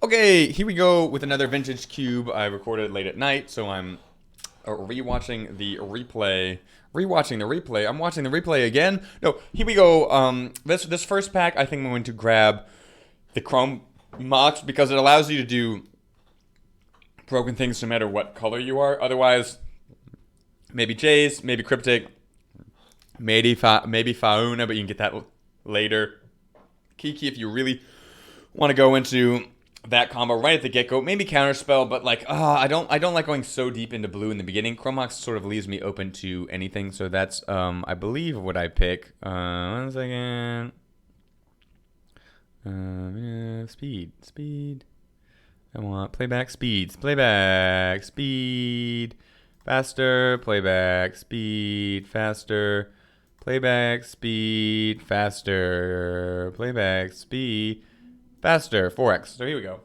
Okay, here we go with another vintage cube. I recorded late at night, so I'm rewatching the replay. Rewatching the replay. I'm watching the replay again. No, here we go. This first pack, I think I'm going to grab the Chrome Mox because it allows you to do broken things no matter what color you are. Otherwise, maybe Jace, maybe Cryptic, maybe Fauna, but you can get that later. Kiki, if you really want to go into that combo right at the get-go, maybe Counterspell, but like, I don't like going so deep into blue in the beginning. Chromox sort of leaves me open to anything, so that's I believe what I pick. 1 second. Yeah, speed. I want playback speeds, playback speed, faster, playback speed, faster, playback speed, faster, playback speed. Faster, 4x. So here we go.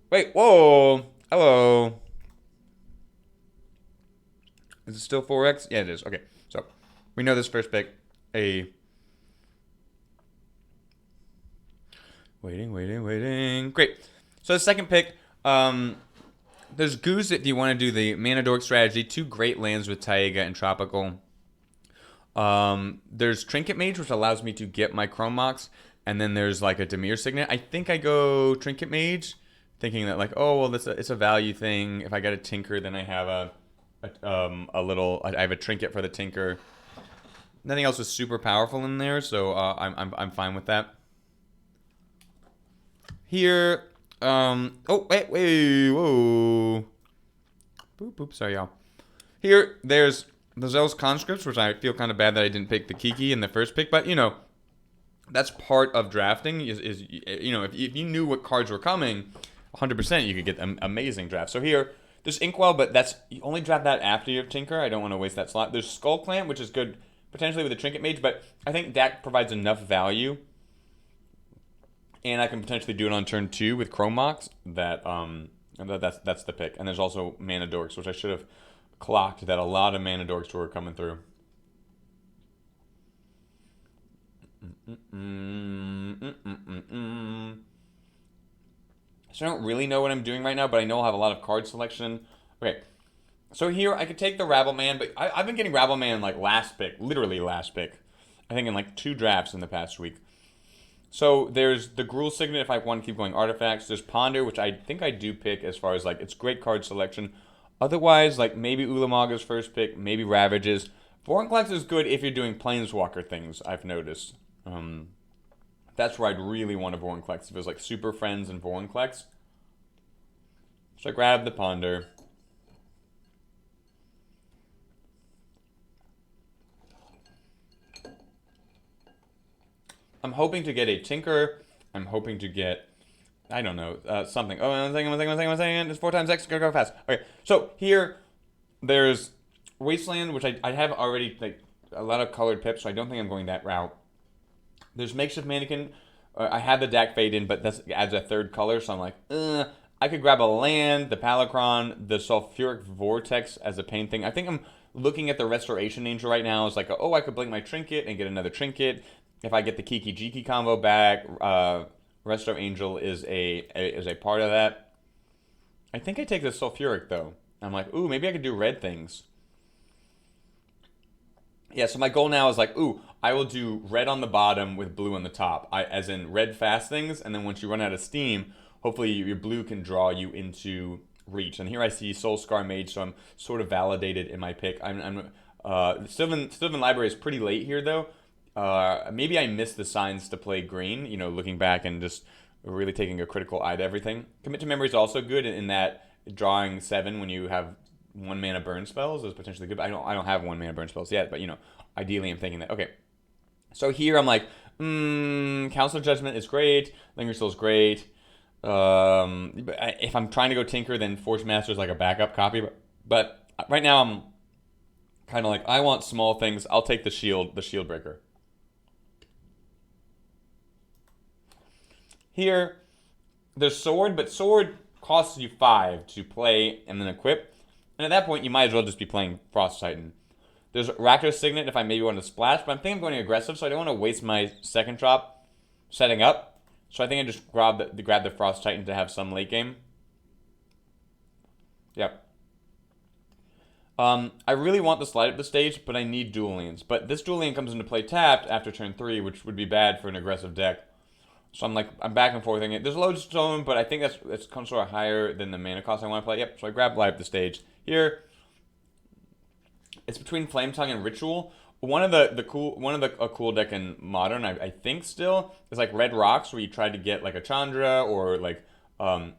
Wait, whoa. Hello. Is it still 4x? Yeah, it is. Okay, so we know this first pick. Waiting. Great. So the second pick, there's Goose if you want to do the Mana Dork strategy. 2 great lands with Taiga and Tropical. There's Trinket Mage, which allows me to get my Chrome Mox, and then there's like a Dimir Signet. I think I go Trinket Mage, thinking that like, oh well, it's a value thing. If I get a Tinker, then I have I have a Trinket for the Tinker. Nothing else is super powerful in there, so I'm fine with that. Here, oh wait, whoa, boop, sorry y'all. Here, there's the Zell's Conscripts, which I feel kind of bad that I didn't pick the Kiki in the first pick, but, you know, that's part of drafting, is you know, if you knew what cards were coming, 100% you could get an amazing draft. So here, there's Inkwell, but you only draft that after you have Tinker. I don't want to waste that slot. There's Skull Clamp, which is good, potentially with a Trinket Mage, but I think Dak provides enough value, and I can potentially do it on turn 2 with Chrome Mox, that's the pick. And there's also Mana Dorks, which I should have clocked that a lot of Mana Dorks were coming through. So I don't really know what I'm doing right now, but I know I'll have a lot of card selection. Okay, so here I could take the Rabbleman, but I've been getting Rabbleman like last pick, literally last pick. I think in like 2 drafts in the past week. So there's the Gruul Signet if I want to keep going artifacts. There's Ponder, which I think I do pick as far as like it's great card selection. Otherwise, like maybe Ulamaga's first pick, maybe Ravages. Vorinclex is good if you're doing Planeswalker things, I've noticed. That's where I'd really want a Vorinclex, if it was like Super Friends and Vorinclex. So I grab the Ponder. I'm hoping to get a Tinker. I'm hoping to get, I don't know, something. Oh, one second. It's 4 times X. Gotta go fast. Okay, so here, there's Wasteland, which I have already, like, a lot of colored pips, so I don't think I'm going that route. There's Makeshift Mannequin. I had the Dak Fade in, but that adds a 3rd color, so I'm like, I could grab a land, the Palicron, the Sulfuric Vortex as a pain thing. I think I'm looking at the Restoration Angel right now. It's like, I could blink my Trinket and get another Trinket. If I get the Kiki Jiki combo back, Resto Angel is a part of that. I think I take the Sulfuric though. I'm like, maybe I could do red things. Yeah, so my goal now is like, I will do red on the bottom with blue on the top. As in red fast things, and then once you run out of steam, hopefully your blue can draw you into reach. And here I see Soul Scar Mage, so I'm sort of validated in my pick. Sylvan Library is pretty late here though. Maybe I missed the signs to play green, you know, looking back and just really taking a critical eye to everything. Commit to Memory is also good in that drawing 7 when you have 1 mana burn spells is potentially good. But I don't have 1 mana burn spells yet, but you know, ideally I'm thinking that. Okay, so here I'm like, Council of Judgment is great, Linger Soul is great. If I'm trying to go Tinker, then Forge Master is like a backup copy. But right now I'm kind of like, I want small things. I'll take the Shield Breaker. Here, there's Sword, but Sword costs you 5 to play and then equip. And at that point, you might as well just be playing Frost Titan. There's Rakdos Signet if I maybe want to splash, but I'm thinking I'm going aggressive, so I don't want to waste my second drop. setting up. So I think I just grab the Frost Titan to have some late game. Yep. I really want the slide up the stage, but I need dual lands. But this dual land comes into play tapped after turn 3, which would be bad for an aggressive deck. So I'm back and forthing it. There's Lodestone, but I think it's comes sort of higher than the mana cost I want to play. Yep. So I grab light up the stage here. It's between Flame Tongue and Ritual. A cool deck in Modern, I think still, is like Red Rocks, where you try to get like a Chandra or like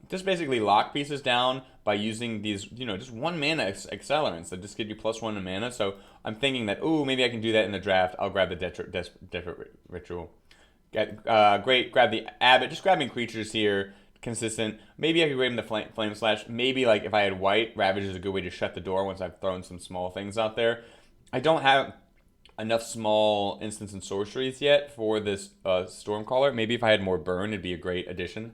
just basically lock pieces down by using these, just 1 mana accelerants that just give you +1 in mana. So I'm thinking that, maybe I can do that in the draft. I'll grab the Desperate Ritual. Great, grab the Abbot. Just grabbing creatures here, consistent. Maybe I could grab him the Flame Slash. Maybe like if I had white, Ravage is a good way to shut the door once I've thrown some small things out there. I don't have enough small instants and sorceries yet for this Stormcaller. Maybe if I had more burn, it'd be a great addition.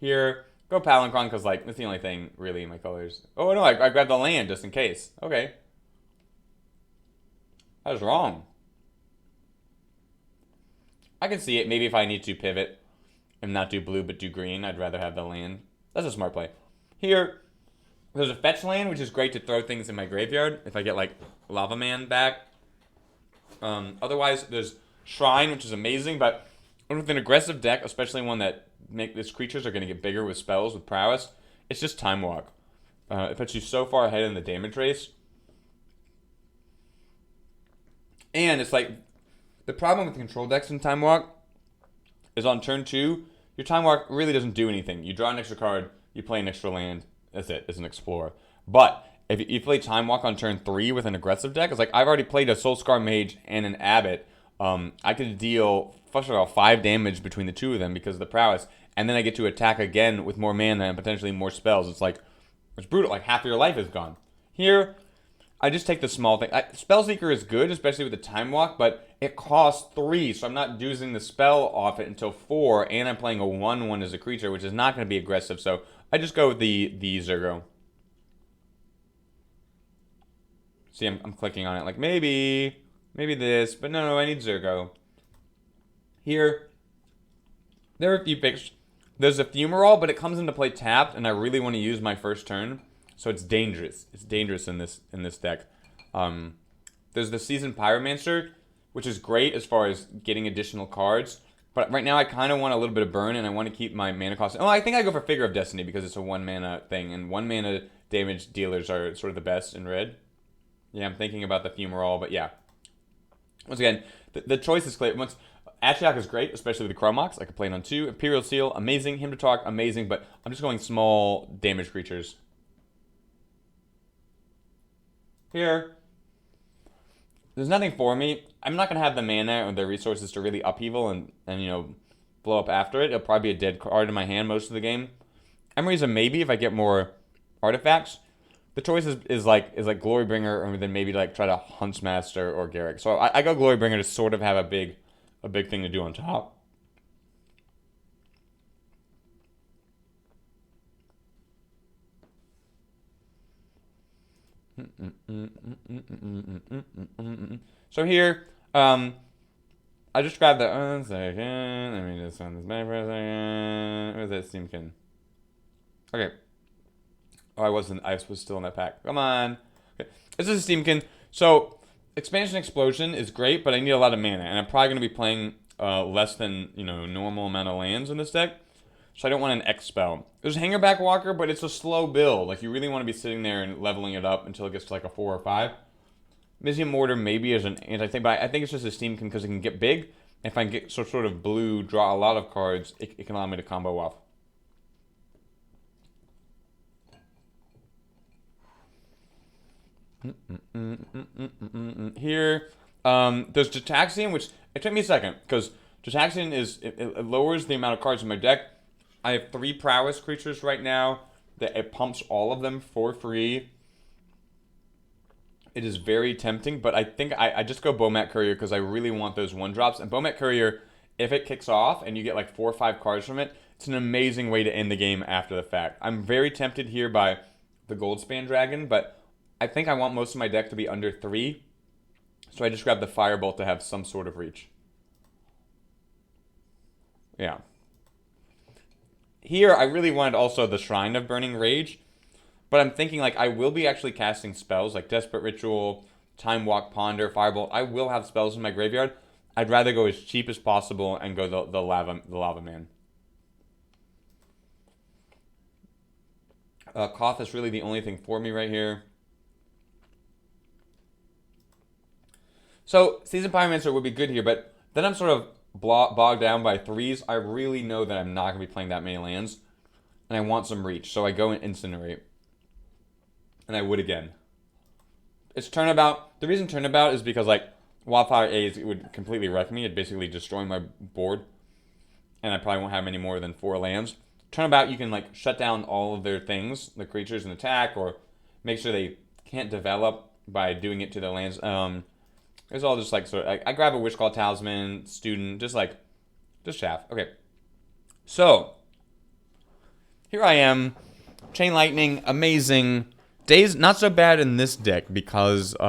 Here, go Palinchron, because like that's the only thing really in my colors. Oh no, I grabbed the land just in case. Okay. I was wrong. I can see it. Maybe if I need to pivot and not do blue but do green, I'd rather have the land. That's a smart play. Here, there's a fetch land, which is great to throw things in my graveyard if I get like Lava Man back. Otherwise, there's Shrine, which is amazing, but with an aggressive deck, especially one that these creatures are going to get bigger with spells, with prowess, it's just Time Walk. It puts you so far ahead in the damage race. And it's like, the problem with control decks in Time Walk is on turn 2, your Time Walk really doesn't do anything. You draw an extra card, you play an extra land, that's it, it's an Explorer. But if you play Time Walk on turn 3 with an aggressive deck, it's like I've already played a Soulscar Mage and an Abbot. I could deal, first of all, 5 damage between the two of them because of the prowess, and then I get to attack again with more mana and potentially more spells. It's like, it's brutal, like half of your life is gone. Here, I just take the small thing. Spellseeker is good, especially with the Time Walk, but it costs 3, so I'm not using the spell off it until 4, and I'm playing a 1/1 as a creature, which is not going to be aggressive, so I just go with the Zergo. See, I'm clicking on it, like maybe this, but no, I need Zergo. Here, there are a few picks. There's a Fumarole, but it comes into play tapped, and I really want to use my first turn. So it's dangerous. It's dangerous in this deck. There's the Seasoned Pyromancer, which is great as far as getting additional cards. But right now I kind of want a little bit of burn, and I want to keep my mana cost. Oh, I think I go for Figure of Destiny because it's a 1 mana thing, and 1 mana damage dealers are sort of the best in red. Yeah, I'm thinking about the Fumarole, but yeah. Once again, the choice is clear. Ashiok is great, especially with the Chromox. I could play it on 2. Imperial Seal, amazing. Hymn to Talk, amazing. But I'm just going small damage creatures. Here, there's nothing for me. I'm not going to have the mana or the resources to really upheaval and blow up after it. It'll probably be a dead card in my hand most of the game. Emery's a maybe if I get more artifacts. The choice is like Glorybringer, or then maybe like try to Huntsmaster or Garrick. So I go Glorybringer to sort of have a big thing to do on top. So here, I just grabbed the 1 second. Let me just run this back for a second. Where's that Steamkin? Okay. Oh, I was still in that pack. Come on. Okay. This is a Steamkin. So Expansion Explosion is great, but I need a lot of mana, and I'm probably going to be playing less than normal amount of lands in this deck. So I don't want an X spell. There's Hangerback Walker, but it's a slow build. Like, you really want to be sitting there and leveling it up until it gets to like a 4 or 5. Mizzium Mortar maybe is an anti-thing, but I think it's just a Steamkin because it can get big. If I can get sort of blue, draw a lot of cards, it can allow me to combo off. Here, there's Jataxian, which it took me a second because Jataxian it lowers the amount of cards in my deck. I have 3 prowess creatures right now that it pumps all of them for free. It is very tempting, but I think I just go Bomat Courier because I really want those 1-drops. And Bomat Courier, if it kicks off and you get like 4 or 5 cards from it, it's an amazing way to end the game after the fact. I'm very tempted here by the Goldspan Dragon, but I think I want most of my deck to be under 3. So I just grab the Firebolt to have some sort of reach. Yeah. Here, I really wanted also the Shrine of Burning Rage, but I'm thinking, like, I will be actually casting spells, like Desperate Ritual, Time Walk, Ponder, Firebolt. I will have spells in my graveyard. I'd rather go as cheap as possible and go the Lava Man. Koth is really the only thing for me right here. So, Seasoned Pyromancer would be good here, but then I'm sort of bogged down by 3s. I really know that I'm not going to be playing that many lands, and I want some reach, so I go and Incinerate. And I would again. It's Turnabout. The reason Turnabout is because, like, Wildfire A's would completely wreck me. It'd basically destroy my board, and I probably won't have any more than 4 lands. Turnabout, you can, like, shut down all of their things, the creatures, and attack, or make sure they can't develop by doing it to the lands. It's all just, like, sort of, I grab a Witchclaw Talisman, Student, just Shaft. Okay. So, here I am. Chain Lightning, amazing. Days, not so bad in this deck, because, if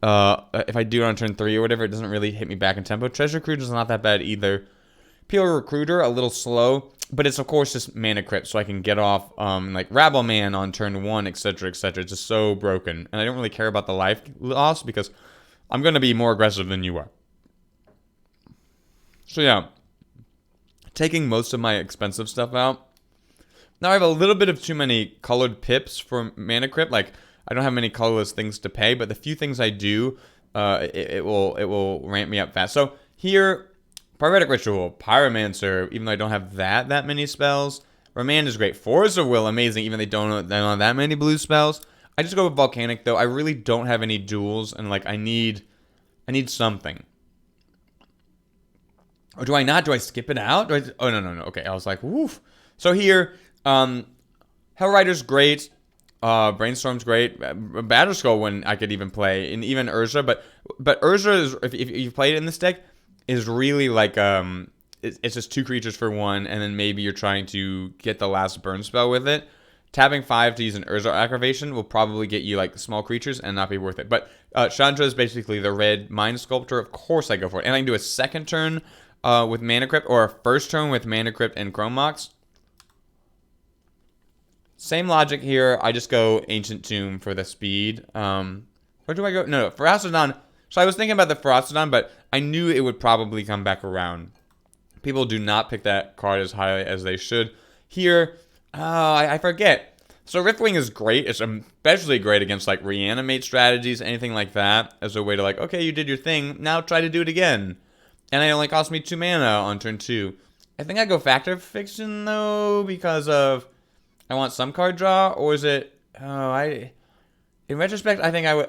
I do it on turn 3 or whatever, it doesn't really hit me back in tempo. Treasure Cruiser's not that bad either. Peel Recruiter, a little slow, but it's, of course, just Mana Crypt, so I can get off, like, Rabble Man on turn 1, etc., etc. It's just so broken. And I don't really care about the life loss, because I'm going to be more aggressive than you are. So, yeah. Taking most of my expensive stuff out. Now, I have a little bit of too many colored pips for Mana Crypt. Like, I don't have many colorless things to pay, but the few things I do, it will ramp me up fast. So, here, Pyretic Ritual, Pyromancer, even though I don't have that many spells. Remand is great. Force of Will, amazing, even though they don't have that many blue spells. I just go with Volcanic, though. I really don't have any duels, and, like, I need something. Or do I not? Do I skip it out? Oh, no. Okay, I was like, woof. So here, Hellrider's great. Brainstorm's great. Batterskull when I could even play, and even Urza. But Urza is, if you played it in this deck, is really like it's just 2 creatures for 1, and then maybe you're trying to get the last burn spell with it. Tapping 5 to use an Urza Aggravation will probably get you like small creatures and not be worth it. But Chandra is basically the red Mind Sculptor. Of course I go for it, and I can do a second turn with Mana Crypt, or a first turn with Mana Crypt and Chrome Mox. Same logic here. I just go Ancient Tomb for the speed. Or do I go? No, Ferocidon. So I was thinking about the Ferocidon, but I knew it would probably come back around. People do not pick that card as highly as they should. Here, I forget. So Riftwing is great. It's especially great against, like, reanimate strategies, anything like that, as a way to, like, okay, you did your thing, now try to do it again. And it only cost me 2 mana on turn 2. I think I go Fact or Fiction, though, because of I want some card draw, or is it... in retrospect, I think I would...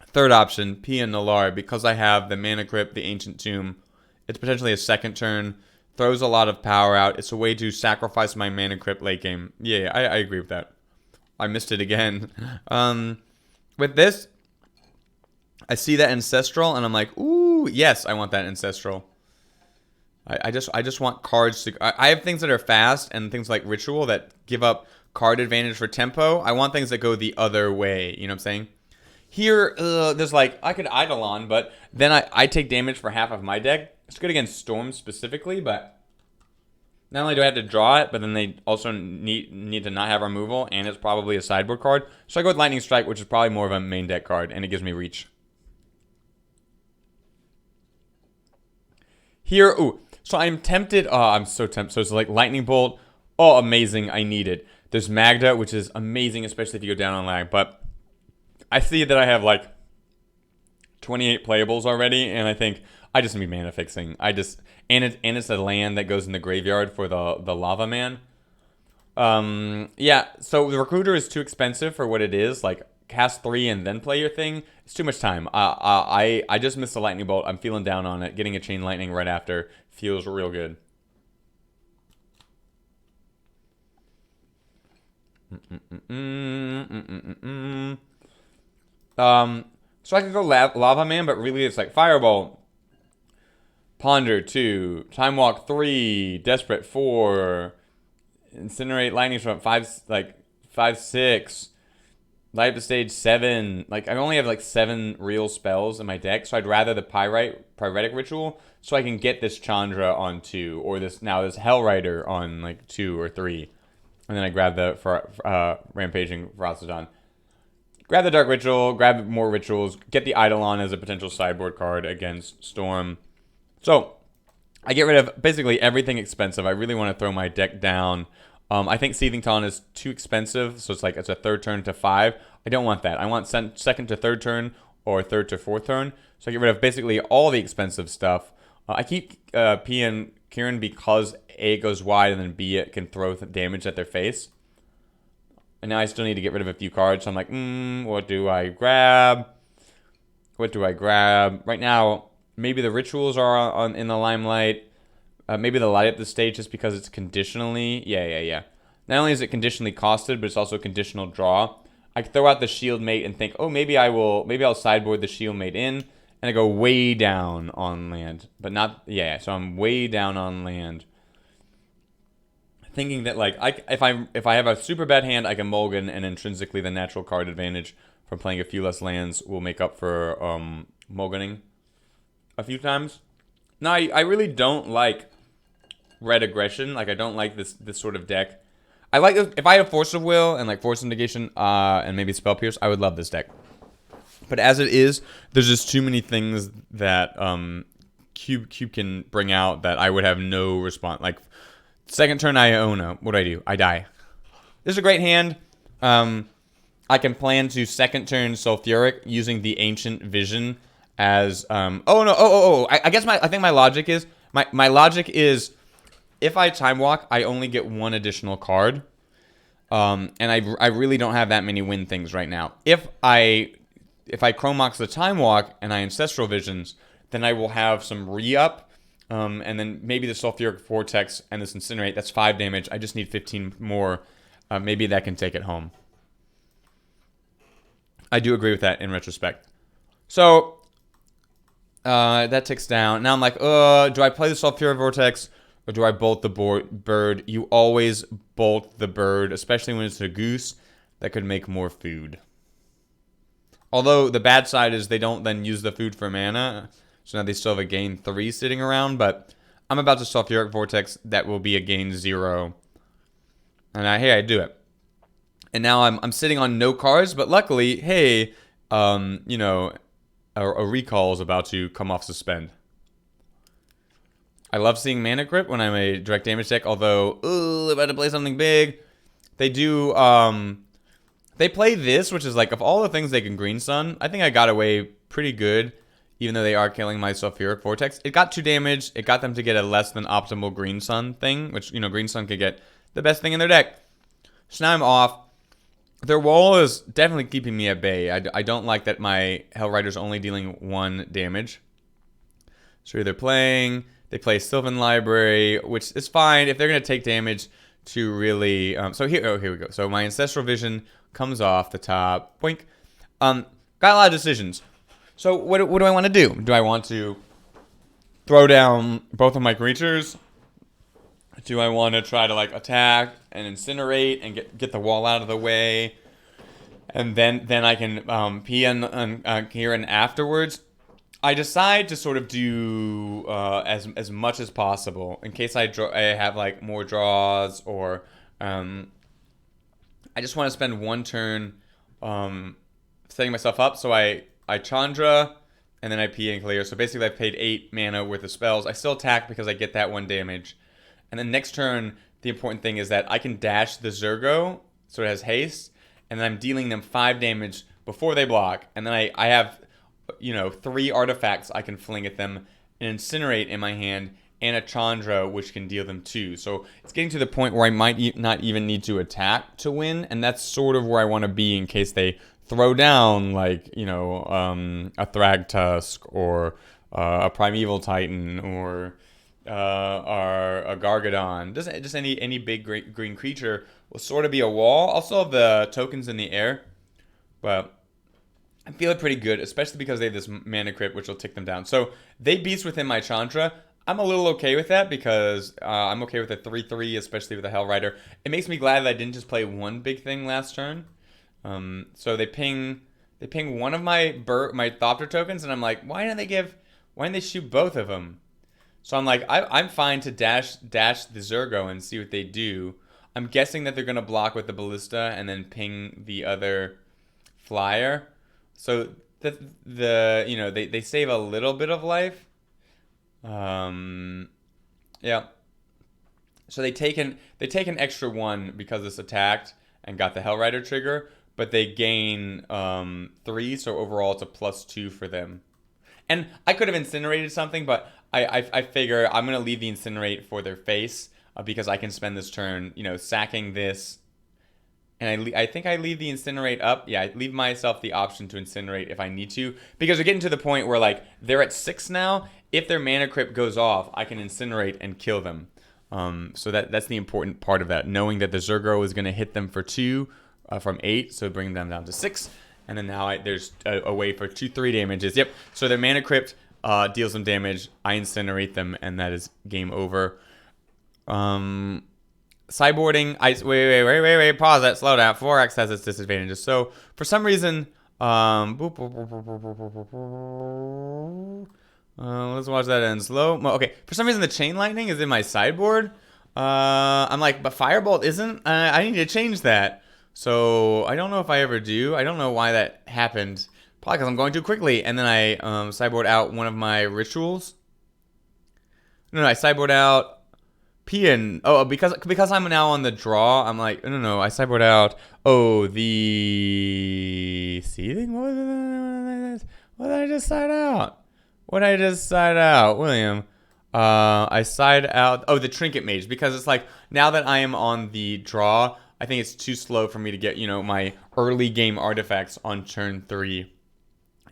Third option, Pia Nalar, because I have the Mana Crypt, the Ancient Tomb. It's potentially a second turn, throws a lot of power out. It's a way to sacrifice my Mana Crypt late game. Yeah, I agree with that. I missed it again. With this, I see that Ancestral, and I'm like, ooh, yes, I want that Ancestral. I just want cards to... I have things that are fast, and things like Ritual that give up card advantage for tempo. I want things that go the other way, you know what I'm saying? Here, there's like, I could Eidolon, but then I take damage for half of my deck. It's good against Storm specifically, but not only do I have to draw it, but then they also need to not have removal, and it's probably a sideboard card. So I go with Lightning Strike, which is probably more of a main deck card, and it gives me reach. Here, ooh, so I'm tempted. Oh, I'm so tempted. So it's like Lightning Bolt. Oh, amazing. I need it. There's Magda, which is amazing, especially if you go down on lag, but I see that I have like 28 playables already, and I think I just need mana fixing. And it's a land that goes in the graveyard for the Lava Man. Yeah, so the Recruiter is too expensive for what it is. Like, cast 3 and then play your thing. It's too much time. I just missed the Lightning Bolt. I'm feeling down on it. Getting a Chain Lightning right after feels real good. So I could go Lava Man, but really it's like Fireball, Ponder 2, Time Walk 3, Desperate 4, Incinerate Lightning Storm 5, 6, Light Up the Stage 7. Like, I only have like 7 real spells in my deck, so I'd rather the Pyrite Pyretic Ritual, so I can get this Chandra on 2, or this Hell Rider on like 2 or 3, and then I grab the Rampaging Ferocidon. Grab the Dark Ritual, grab more rituals, get the Eidolon as a potential sideboard card against Storm. So I get rid of basically everything expensive. I really want to throw my deck down. I think Seething Talon is too expensive, so it's a third turn to 5. I don't want that. I want second to third turn or third to fourth turn. So I get rid of basically all the expensive stuff. I keep P and Kieran because A goes wide and then B it can throw damage at their face. And now I still need to get rid of a few cards. So I'm like, what do I grab? What do I grab? Right now, maybe the rituals are in the limelight. Maybe the light up the stage just because it's conditionally. Yeah. Not only is it conditionally costed, but it's also conditional draw. I could throw out the shield mate and think, oh, maybe I'll sideboard the shield mate in, and I go way down on land. But not, yeah, so I'm way down on land. Thinking that like if I have a super bad hand, I can mulligan, and intrinsically the natural card advantage from playing a few less lands will make up for mulliganing a few times. No, I really don't like red aggression. Like I don't like this sort of deck. I like if I have Force of Will and like Force of Negation and maybe Spell Pierce, I would love this deck. But as it is, there's just too many things that Cube can bring out that I would have no response. Like second turn Iona, what do? I die. This is a great hand. I can plan to second turn Sulfuric using the Ancient Vision as I think my logic is if I Time Walk, I only get one additional card. And I really don't have that many win things right now. If I Chrome Mox the Time Walk and I Ancestral Visions, then I will have some re-up. And then maybe the Sulfuric Vortex and this Incinerate, that's 5 damage. I just need 15 more. Maybe that can take it home. I do agree with that in retrospect. So, that ticks down. Now I'm like, do I play the Sulfuric Vortex or do I bolt the bird? You always bolt the bird, especially when it's a goose that could make more food. Although the bad side is they don't then use the food for mana. So now they still have a gain 3 sitting around, but I'm about to Sulfuric Vortex. That will be a gain 0. And I do it. And now I'm sitting on no cards, but luckily, hey, a recall is about to come off suspend. I love seeing Mana Grip when I'm a direct damage deck, although, about to play something big. They do, they play this, which is like, of all the things they can Green Sun, I think I got away pretty good. Even though they are killing my Sulfuric Vortex. It got 2 damage. It got them to get a less than optimal Green Sun thing, which, Green Sun could get the best thing in their deck. So now I'm off. Their wall is definitely keeping me at bay. I don't like that my Hell Rider's only dealing 1 damage. So they play Sylvan Library, which is fine if they're going to take damage to really... here we go. So my Ancestral Vision comes off the top. Boink. Got a lot of decisions. So what do I want to do? Do I want to throw down both of my creatures? Do I want to try to like attack and incinerate and get the wall out of the way, and then I can PN Kieran afterwards? I decide to sort of do as much as possible in case I have like more draws, or I just want to spend 1 turn setting myself up. So I Chandra, and then I P and clear. So basically I've paid 8 mana worth of spells. I still attack because I get that 1 damage. And then next turn, the important thing is that I can dash the Zergo, so it has haste, and then I'm dealing them 5 damage before they block. And then I have, 3 artifacts I can fling at them, an Incinerate in my hand, and a Chandra, which can deal them 2. So it's getting to the point where I might not even need to attack to win, and that's sort of where I want to be in case they throw down like a Thragtusk or a Primeval Titan or a Gargadon. Just any big green creature will sort of be a wall. I'll still have the tokens in the air, but I feel it pretty good, especially because they have this Mana Crypt, which will tick them down. So they beast within my Chandra. I'm a little okay with that because I'm okay with a 3/3, especially with a Hell Rider. It makes me glad that I didn't just play one big thing last turn. So they ping one of my Thopter tokens, and I'm like, why didn't they give Why didn't they shoot both of them? So I'm like, I'm fine to dash the Zergo and see what they do. I'm guessing that they're gonna block with the ballista and then ping the other flyer. So the you know they save a little bit of life. Yeah. So they take an extra one because it's attacked and got the Hellrider trigger, but they gain 3, so overall it's a +2 for them. And I could have incinerated something, but I figure I'm gonna leave the incinerate for their face because I can spend this turn, you know, sacking this. And I think I leave the incinerate up. Yeah, I leave myself the option to incinerate if I need to, because we're getting to the point where like they're at 6 now. If their mana crypt goes off, I can incinerate and kill them. So that's the important part of that, knowing that the Zergo is going to hit them for 2 from 8, so bring them down to 6. And then now there's a way for 2/3 damages. Yep. So their mana crypt deals them damage. I incinerate them, and that is game over. Sideboarding. Wait. Pause that. Slow down. 4x has its disadvantages. So for some reason, let's watch that end slow. Okay, for some reason the chain lightning is in my sideboard. I'm like, but firebolt isn't. I need to change that. So I don't know if I ever do. I don't know why that happened. Probably because I'm going too quickly. And then I sideboard out one of my rituals. No, I sideboard out Pian. Oh, because I'm now on the draw. I'm like, no. I sideboard out. Oh, the seething. What did I just side out? What did I just side out, William? I side out. Oh, the trinket mage, because it's like now that I am on the draw, I think it's too slow for me to get, you know, my early game artifacts on turn 3.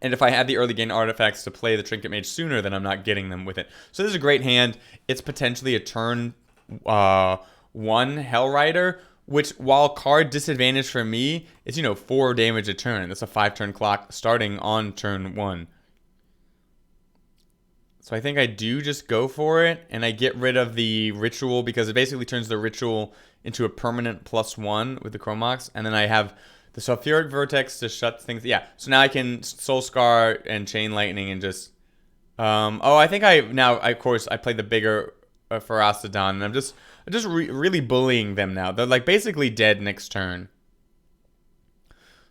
And if I had the early game artifacts to play the trinket mage sooner, then I'm not getting them with it. So this is a great hand. It's potentially a turn 1 Hellrider, which, while card disadvantage for me, is, you know, 4 damage a turn. That's a 5-turn clock starting on turn 1. So I think I do just go for it, and I get rid of the ritual because it basically turns the ritual into a permanent +1 with the Chromox, and then I have the Sulfuric Vortex to shut things. Yeah, so now I can Soul Scar and Chain Lightning and just... I think of course, I play the bigger Ferocodon, and I'm just really bullying them now. They're like basically dead next turn.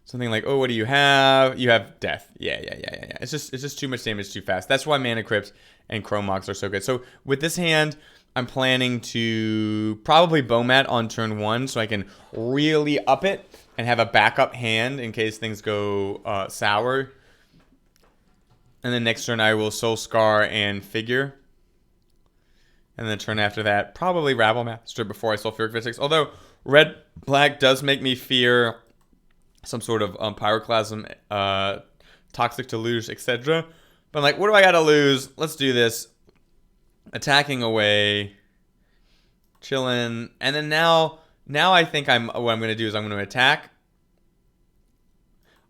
Something like, oh, what do you have? You have death. Yeah. It's just too much damage too fast. That's why Mana Crypt and Chromox are so good. So with this hand, I'm planning to probably Bomat on turn 1 so I can really up it and have a backup hand in case things go sour. And then next turn I will Soul Scar and Figure. And then the turn after that, probably Rabble Master before I Sulfuric Vortex. Although Red-Black does make me fear some sort of Pyroclasm, Toxic Deluge, etc. But I'm like, what do I gotta lose? Let's do this. Attacking away, chilling, and then now I think what I'm gonna do is I'm gonna attack.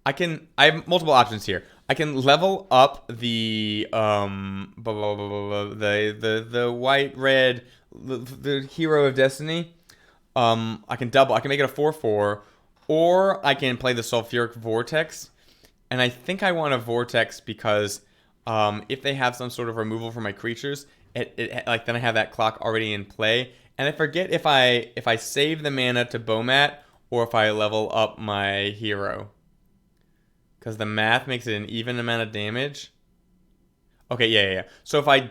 I have multiple options here. I can level up the the white red the Hero of Destiny. I can make it a 4/4. Or I can play the Sulfuric Vortex. And I think I want a Vortex because if they have some sort of removal for my creatures, like then I have that clock already in play. And I forget if I save the mana to Bomat or if I level up my hero. Because the math makes it an even amount of damage. Okay, yeah. So if I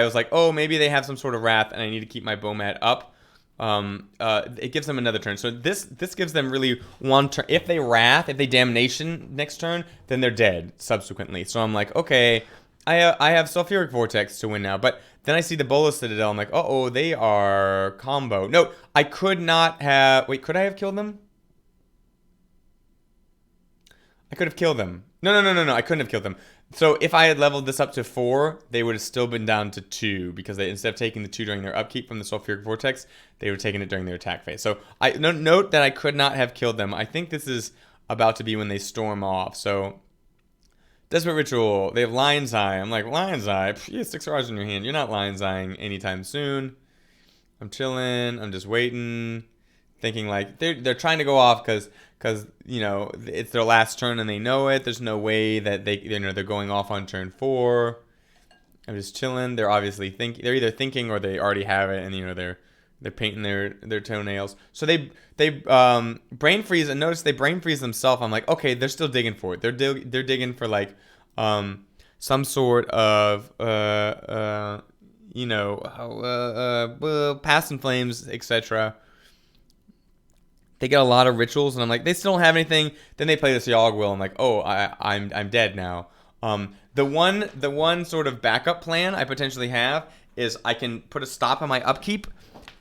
was like, oh, maybe they have some sort of Wrath and I need to keep my Bomat up, it gives them another turn. So this gives them really one turn. If they Damnation next turn, then they're dead subsequently. So I'm like, okay, I have Sulfuric Vortex to win now. But then I see the Bolas Citadel. I'm like, oh, they are combo. No, I could not have. Wait, could I have killed them? I could have killed them. No. I couldn't have killed them. So if I had leveled this up to 4, they would have still been down to 2 because instead of taking the 2 during their upkeep from the Sulfuric Vortex, they would have taken it during their attack phase. So note that I could not have killed them. I think this is about to be when they storm off. So Desperate Ritual. They have Lion's Eye. I'm like, Lion's Eye? You have 6 cards in your hand. You're not Lion's Eyeing anytime soon. I'm chilling. I'm just waiting. Thinking like they're trying to go off because you know it's their last turn and they know it. There's no way that they're going off on turn 4. I'm just chilling. They're obviously they're either thinking or they already have it, and they're painting their toenails. So they brain freeze, and notice they brain freeze themselves. I'm like, okay, they're still digging for it. They're digging for like some sort of past in flames, etc. They get a lot of rituals, and I'm like, they still don't have anything. Then they play this Yogg Will. I'm like, oh, I'm dead now. The one sort of backup plan I potentially have is I can put a stop on my upkeep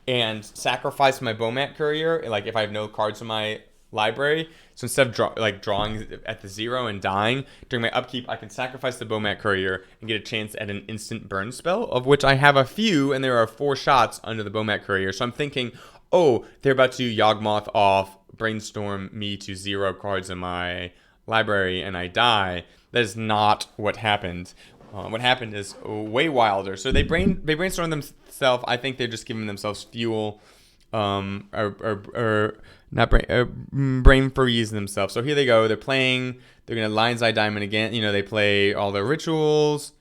and sacrifice my Bomat Courier, like if I have no cards in my library. So instead of drawing at the 0 and dying during my upkeep, I can sacrifice the Bomat Courier and get a chance at an instant burn spell, of which I have a few, and there are 4 shots under the Bomat Courier. So I'm thinking, oh, they're about to Yawgmoth off, brainstorm me to 0 cards in my library, and I die. That is not what happened. What happened is way wilder. So they brainstorm themselves. I think they're just giving themselves fuel, or not brain freeze themselves. So here they go. They're playing. They're gonna Lion's Eye Diamond again. They play all their rituals.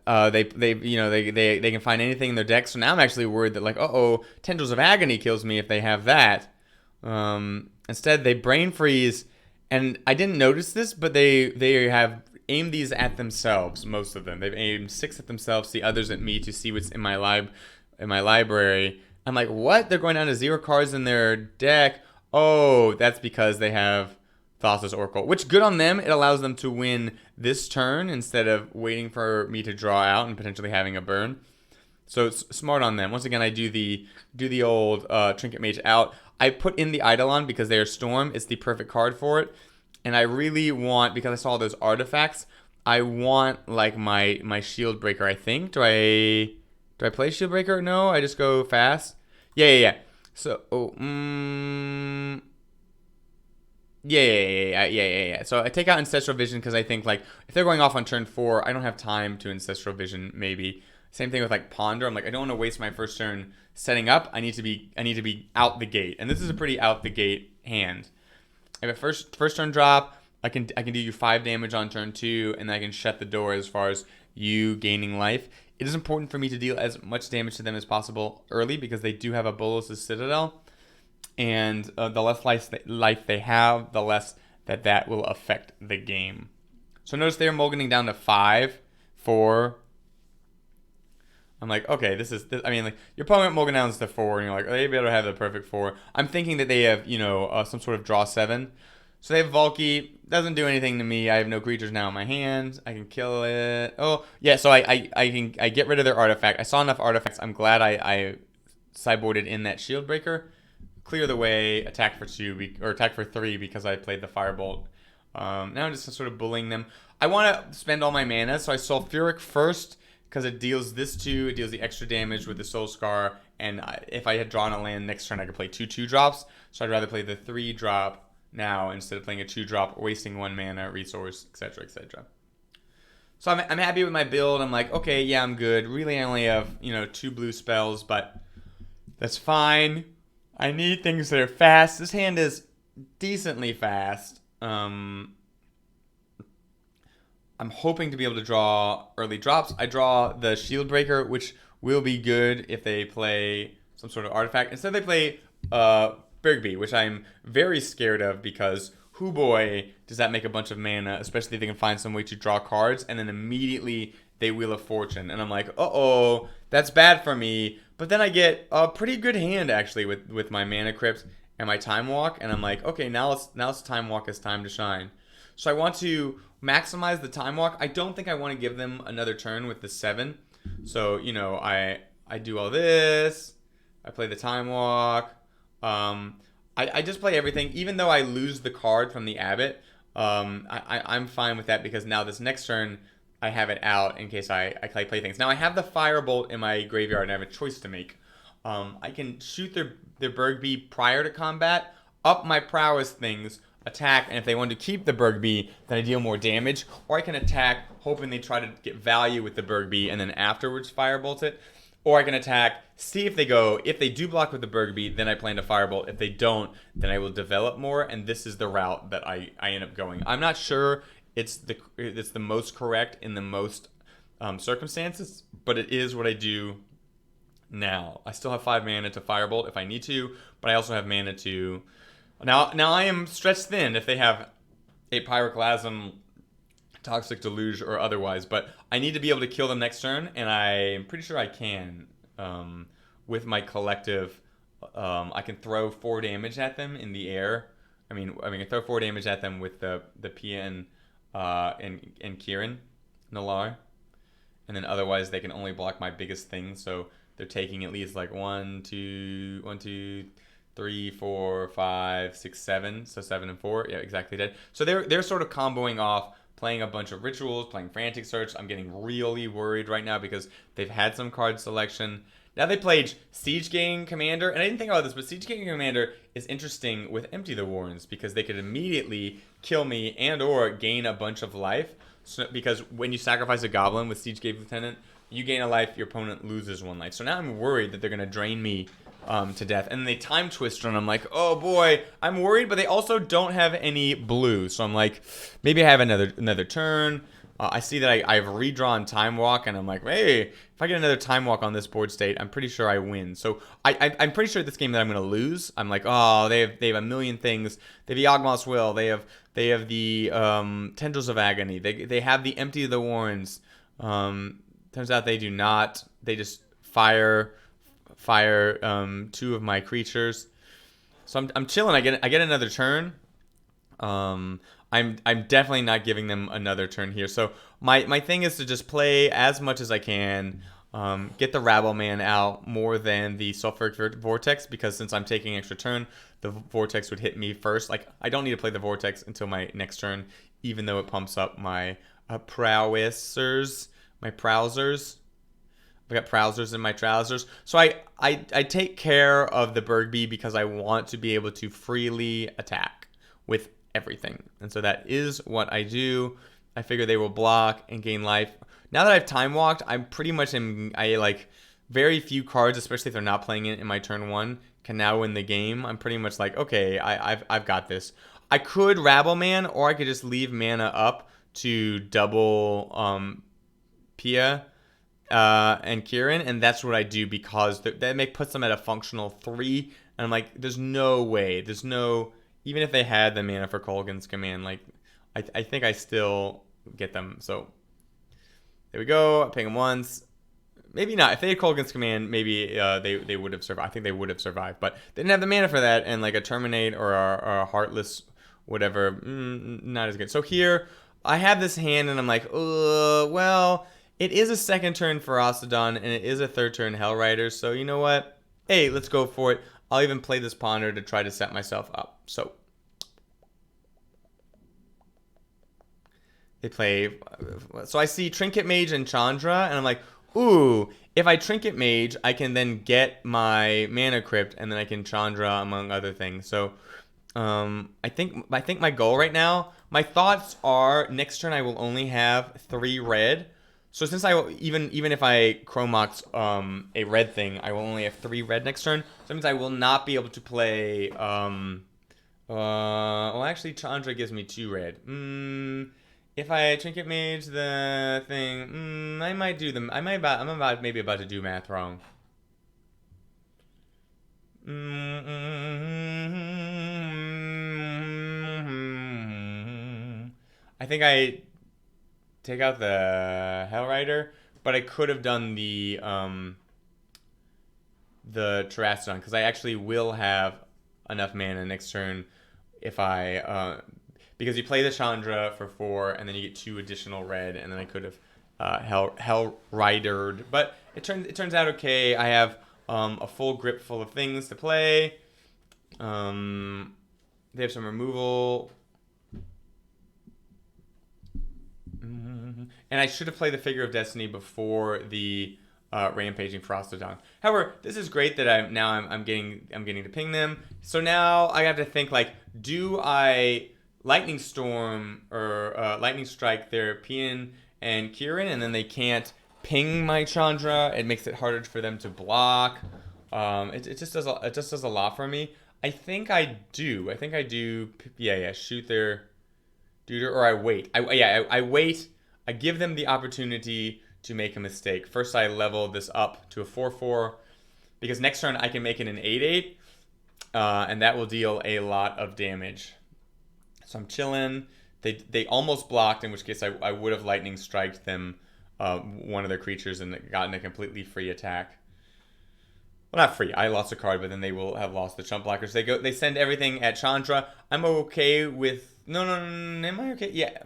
They can find anything in their deck. So now I'm actually worried that Tendrils of Agony kills me if they have that. Instead they brain freeze, and I didn't notice this, but they have aimed these at themselves. Most of them, they've aimed 6 at themselves, the others at me to see what's in my library. I'm like, what? They're going down to 0 cards in their deck. Oh, that's because they have Thassa's Oracle, which good on them. It allows them to win this turn instead of waiting for me to draw out and potentially having a burn. So it's smart on them. Once again, I do the old Trinket Mage out. I put in the Eidolon because they are Storm. It's the perfect card for it. And I really want, because I saw those artifacts, I want like my Shield Breaker, I think. Do I play Shield Breaker? No, I just go fast. Yeah. So, yeah. So I take out Ancestral Vision because I think like if they're going off on turn 4, I don't have time to Ancestral Vision. Maybe same thing with like Ponder. I'm like, I don't want to waste my first turn setting up. I need to be out the gate, and this is a pretty out the gate hand. I have a first turn drop. I can do you 5 damage on turn 2, and I can shut the door as far as you gaining life. It is important for me to deal as much damage to them as possible early because they do have a Bolas' Citadel. And the less life they have, the less that will affect the game. So notice they're mulliganing down to 5, 4. I'm like, okay, I mean, like, your opponent mulligan down to 4, and you're like, oh, they better have the perfect 4. I'm thinking that they have, some sort of draw 7. So they have Valky. Doesn't do anything to me. I have no creatures now in my hand. I can kill it. Oh, yeah, so I get rid of their artifact. I saw enough artifacts. I'm glad I sideboarded in that Shield Breaker. Clear the way, attack for 2, or attack for 3 because I played the Firebolt. Now I'm just sort of bullying them. I want to spend all my mana, so I Sulfuric first because it deals this 2, it deals the extra damage with the Soul Scar, and if I had drawn a land next turn, I could play 2 drops, so I'd rather play the 3 drop now instead of playing a 2 drop, wasting 1 mana, resource, etc., etc. So I'm happy with my build. I'm like, okay, yeah, I'm good. Really, I only have, 2 blue spells, but that's fine. I need things that are fast. This hand is decently fast. I'm hoping to be able to draw early drops. I draw the Shield Breaker, which will be good if they play some sort of artifact. Instead, they play Bergby, which I'm very scared of because, hoo boy, does that make a bunch of mana, especially if they can find some way to draw cards, and then immediately they Wheel of Fortune. And I'm like, uh-oh, that's bad for me. But then I get a pretty good hand, actually, with my Mana Crypt and my Time Walk. And I'm like, okay, now it's Time Walk. It's time to shine. So I want to maximize the Time Walk. I don't think I want to give them another turn with the 7. So, I do all this. I play the Time Walk. I just play everything. Even though I lose the card from the Abbot, I'm fine with that because now this next turn, I have it out in case I play things. Now I have the Firebolt in my graveyard and I have a choice to make. I can shoot their Bergby prior to combat, up my prowess things, attack, and if they want to keep the Bergby, then I deal more damage. Or I can attack, hoping they try to get value with the Bergby, and then afterwards Firebolt it. Or I can attack, see if they do block with the Bergby, then I plan to Firebolt. If they don't, then I will develop more, and this is the route that I end up going. I'm not sure it's the most correct in the most circumstances, but it is what I do now. I still have 5 mana to Firebolt if I need to, but I also have mana to... Now I am stretched thin if they have a Pyroclasm, Toxic Deluge, or otherwise, but I need to be able to kill them next turn, and I'm pretty sure I can with my collective. I can throw 4 damage at them in the air. I mean, I can throw 4 damage at them with the PN and Kieran, Nalar, and then otherwise they can only block my biggest thing. So they're taking at least like 1, 2, 3, 4, 5, 6, 7. So 7 and 4. Yeah, exactly dead. So they're sort of comboing off, playing a bunch of rituals, playing Frantic Search. I'm getting really worried right now because they've had some card selection. Now they played Siege Gang Commander, and I didn't think about this, but Siege Gang Commander is interesting with Empty the Warrens because they could immediately kill me and or gain a bunch of life. So, because when you sacrifice a Goblin with Siege Gang Lieutenant, you gain a life, your opponent loses 1 life. So now I'm worried that they're going to drain me to death. And then they Time Twister, and I'm like, oh boy, I'm worried, but they also don't have any blue. So I'm like, maybe I have another turn. I see that I've redrawn Time Walk, and I'm like, hey, if I get another Time Walk on this board state, I'm pretty sure I win. So I'm pretty sure this game that I'm going to lose. I'm like, oh, they have a million things. They have the Yawgmoth's Will. They have the Tendrils of Agony. They have the Empty of the Warrens. Turns out they do not. They just fire 2 of my creatures. So I'm chilling. I get another turn. I'm definitely not giving them another turn here. So my thing is to just play as much as I can, get the Rabble Man out more than the Sulfuric Vortex, because since I'm taking extra turn, the Vortex would hit me first. Like, I don't need to play the Vortex until my next turn, even though it pumps up my prowessers, my prowsers. I've got prowsers in my trousers. So I take care of the Bergbee because I want to be able to freely attack with everything. And so that is what I do. I figure they will block and gain life. Now that I've Time Walked, I'm pretty much like very few cards, especially if they're not playing it in my turn 1, can now win the game. I'm pretty much like, okay, I've got this. I could Rabble Man, or I could just leave mana up to double Pia and Kieran, and that's what I do because that puts them at a functional 3. And I'm like, there's no way, even if they had the mana for Kolaghan's Command, like, I think I still get them. So there we go. I ping them once. Maybe not. If they had Kolaghan's Command, maybe they would have survived. I think they would have survived, but they didn't have the mana for that. And like a Terminate or a Heartless, whatever, not as good. So here I have this hand, and I'm like, well, it is a second turn for Ferocidon, and it is a third turn Hellrider. So you know what? Hey, let's go for it. I'll even play this Ponder to try to set myself up. So they play. So I see Trinket Mage and Chandra, and I'm like, ooh, if I Trinket Mage, I can then get my Mana Crypt, and then I can Chandra, among other things. So I think my goal right now, my thoughts are next turn I will only have 3 red. So since even if I Chromox a red thing, I will only have 3 red next turn. So that means I will not be able to play. Well, actually, Chandra gives me 2 red. If I Trinket Mage the thing, I might do them. I'm about to do math wrong. I think I take out the Hellrider, but I could have done the Terrastodon, because I actually will have enough mana next turn if I because you play the Chandra for 4 and then you get 2 additional red, and then I could have Hellridered, but it turns out okay. I have a full grip full of things to play. They have some removal. And I should have played the Figure of Destiny before the Rampaging Ferocidon. However, this is great that I'm getting to ping them. So now I have to think, like, do I Lightning Storm or Lightning Strike their Pian and Kieran, and then they can't ping my Chandra? It makes it harder for them to block. It just does a lot for me. I think I do. Yeah. Shoot their dude, or I wait. I wait. I give them the opportunity to make a mistake. First, I level this up to a 4/4 because next turn I can make it an 8/8, and that will deal a lot of damage. So I'm chilling. They almost blocked, in which case I would have lightning striked them, one of their creatures, and gotten a completely free attack. Well, not free. I lost a card, but then they will have lost the chump blockers. They send everything at Chandra. I'm okay with... No. Am I okay? Yeah.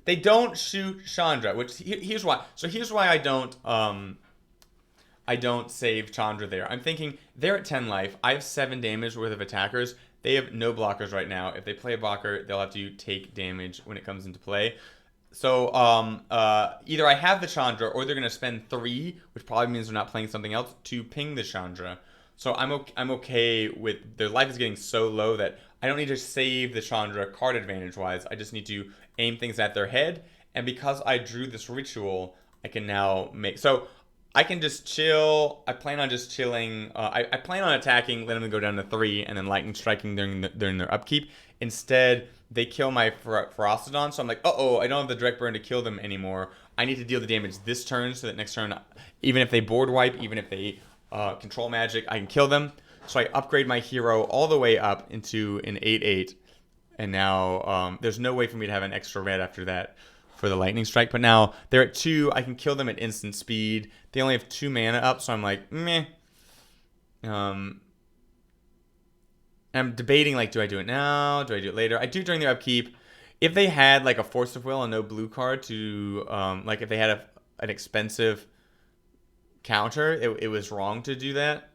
They don't shoot Chandra, which here's why. So here's why I don't save Chandra there. I'm thinking they're at 10 life. I have 7 damage worth of attackers. They have no blockers right now. If they play a blocker, they'll have to take damage when it comes into play. So either I have the Chandra, or they're going to spend 3, which probably means they're not playing something else, to ping the Chandra. So I'm okay with... Their life is getting so low that I don't need to save the Chandra card advantage-wise. I just need to aim things at their head. And because I drew this ritual, I can now make... So I can just chill. I plan on just chilling. I plan on attacking, letting them go down to 3, and then lightning striking during their upkeep. Instead, they kill my Ferocodon, so I'm like, uh-oh, I don't have the direct burn to kill them anymore. I need to deal the damage this turn, so that next turn, even if they board wipe, even if they control magic, I can kill them. So I upgrade my hero all the way up into an 8/8, and now there's no way for me to have an extra red after that for the lightning strike. But now they're at 2. I can kill them at instant speed. They only have 2 mana up, so I'm like, meh. I'm debating, like, do I do it now? Do I do it later? I do during their upkeep. If they had, like, a Force of Will and no blue card to, like, if they had an expensive counter, it was wrong to do that.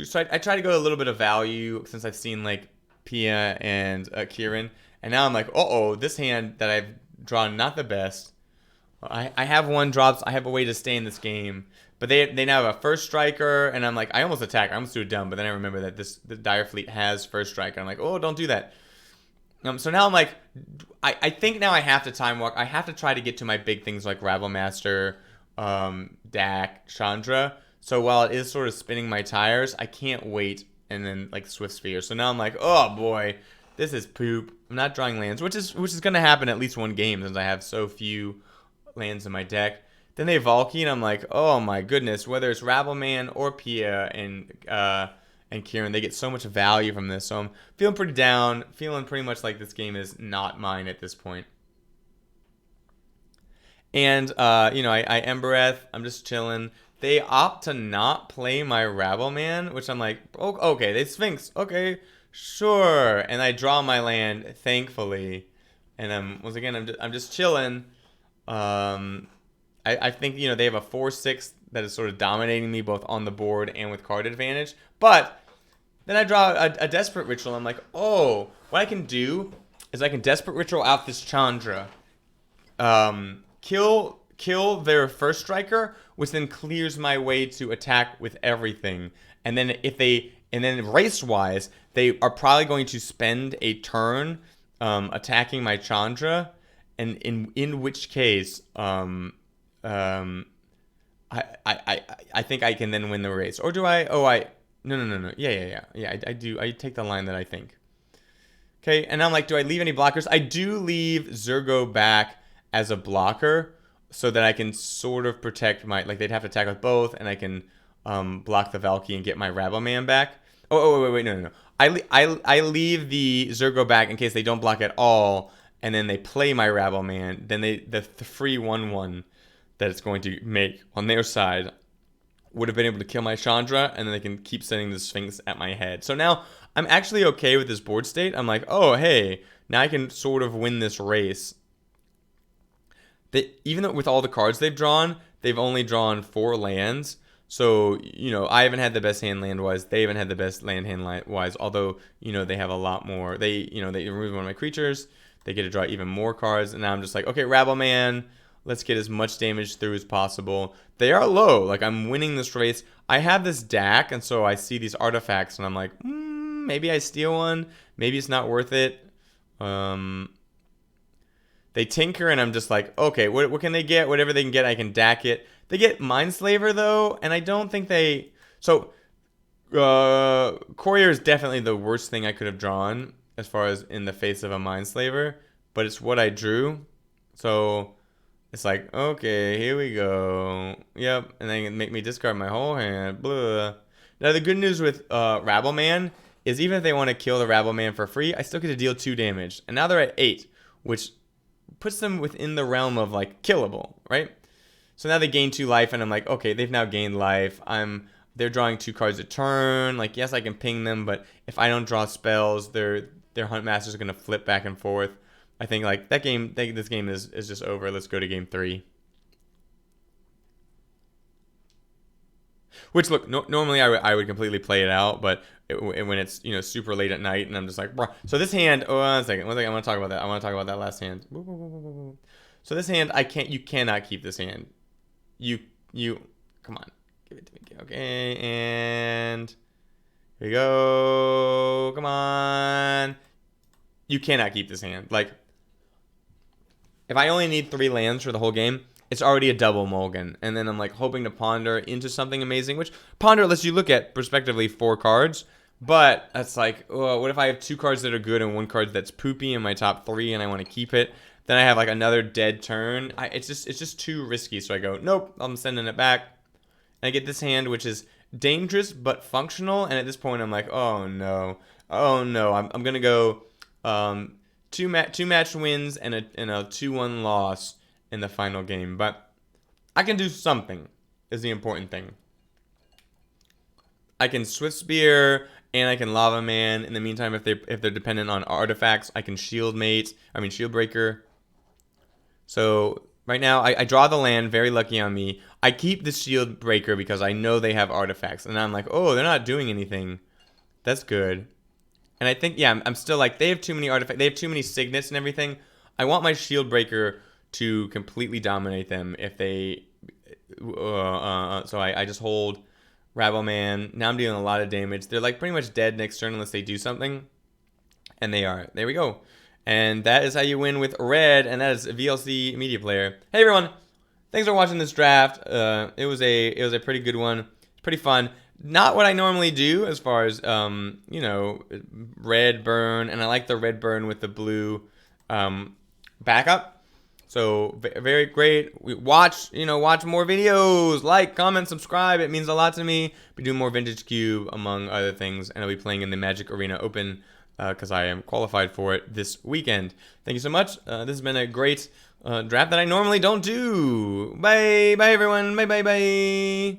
So I try to go a little bit of value since I've seen, like, Pia and Kieran. And now I'm like, uh-oh, this hand that I've drawn, not the best. I have 1 drops. I have a way to stay in this game. But they now have a first striker, and I'm like, I almost attack. I almost do it dumb, but then I remember that the Dire Fleet has first strike. I'm like, oh, don't do that. So now I'm like, I think now I have to time walk. I have to try to get to my big things like Rabblemaster, Dak, Chandra. So while it is sort of spinning my tires, I can't wait and then like Swift Sphere. So now I'm like, oh boy, this is poop. I'm not drawing lands, which is going to happen at least one game since I have so few lands in my deck. Then they Valky, and I'm like, oh my goodness, whether it's Rabbleman or Pia and Kieran, they get so much value from this. So I'm feeling pretty down, feeling pretty much like this game is not mine at this point. And, I Embereth, I'm just chilling. They opt to not play my Rabbleman, which I'm like, oh, okay, they Sphinx, okay, sure. And I draw my land, thankfully. And once again, I'm just chilling. I think, they have a 4/6 that is sort of dominating me both on the board and with card advantage. But then I draw a Desperate Ritual. I'm like, oh, what I can do is I can Desperate Ritual out this Chandra. Kill their first striker, which then clears my way to attack with everything. And then race-wise, they are probably going to spend a turn attacking my Chandra. And in which case... I think I can then win the race. Or do I? No. Yeah. I do. I take the line that I think. Okay, and I'm like, do I leave any blockers? I do leave Zergo back as a blocker so that I can sort of protect my... Like, they'd have to attack with both, and I can block the Valky and get my Rabbleman back. Wait, no. I leave the Zergo back in case they don't block at all, and then they play my Rabbleman. Then the free 1/1 that it's going to make on their side would have been able to kill my Chandra, and then they can keep sending the Sphinx at my head. So now I'm actually okay with this board state. I'm like, oh, hey, now I can sort of win this race. Even though with all the cards they've drawn, they've only drawn 4 lands. So, I haven't had the best hand land-wise. They haven't had the best land hand-wise, although, they have a lot more. They remove one of my creatures. They get to draw even more cards, and now I'm just like, okay, Rabbleman, let's get as much damage through as possible. They are low. Like, I'm winning this race. I have this DAC, and so I see these artifacts, and I'm like, maybe I steal one. Maybe it's not worth it. They tinker, and I'm just like, okay, what can they get? Whatever they can get, I can DAC it. They get Mindslaver, though, and I don't think they... So, Courier is definitely the worst thing I could have drawn as far as in the face of a Mindslaver, but it's what I drew. So it's like, okay, here we go. Yep, and then make me discard my whole hand. Blah. Now the good news with Rabble Man is even if they want to kill the Rabble Man for free, I still get to deal 2 damage. And now they're at 8, which puts them within the realm of like killable, right? So now they gain 2 life, and I'm like, okay, they've now gained life. They're drawing 2 cards a turn. Like, yes, I can ping them, but if I don't draw spells, their Hunt Masters are gonna flip back and forth. I think like this game is just over. Let's go to game 3. Which look, normally I would completely play it out, but when it's super late at night and I'm just like, bro. So this hand, one second, I want to talk about that. I want to talk about that last hand. So this hand, you cannot keep this hand. You, come on, give it to me. Okay, and here we go. Come on. You cannot keep this hand. Like, if I only need 3 lands for the whole game, it's already a double mulligan. And then I'm like hoping to ponder into something amazing, which ponder lets you look at prospectively 4 cards. But that's like, oh, what if I have 2 cards that are good and 1 card that's poopy in my top 3 and I want to keep it? Then I have like another dead turn. It's just too risky. So I go, nope, I'm sending it back. And I get this hand, which is dangerous but functional. And at this point, I'm like, oh no. I'm going to go 2 match wins and a 2-1 loss in the final game. But I can do something is the important thing. I can Swift Spear and I can Lava Man. In the meantime, if they're dependent on artifacts, I can Shield Breaker. So right now, I draw the land, very lucky on me. I keep the Shield Breaker because I know they have artifacts. And I'm like, oh, they're not doing anything. That's good. And I think, yeah, I'm still like, they have too many artifacts. They have too many signets and everything. I want my Shield Breaker to completely dominate them if they... so I just hold Rabble Man. Now I'm dealing a lot of damage. They're like pretty much dead next turn unless they do something. And they are. There we go. And that is how you win with red. And that is a VLC Media Player. Hey everyone. Thanks for watching this draft. It was a pretty good one. It's pretty fun. Not what I normally do as far as red burn, and I like the red burn with the blue backup. So very great. Watch more videos, like, comment, subscribe. It means a lot to me. We do more Vintage Cube among other things, and I'll be playing in the Magic Arena Open because I am qualified for it this weekend. Thank you so much. This has been a great draft that I normally don't do. Bye everyone. Bye.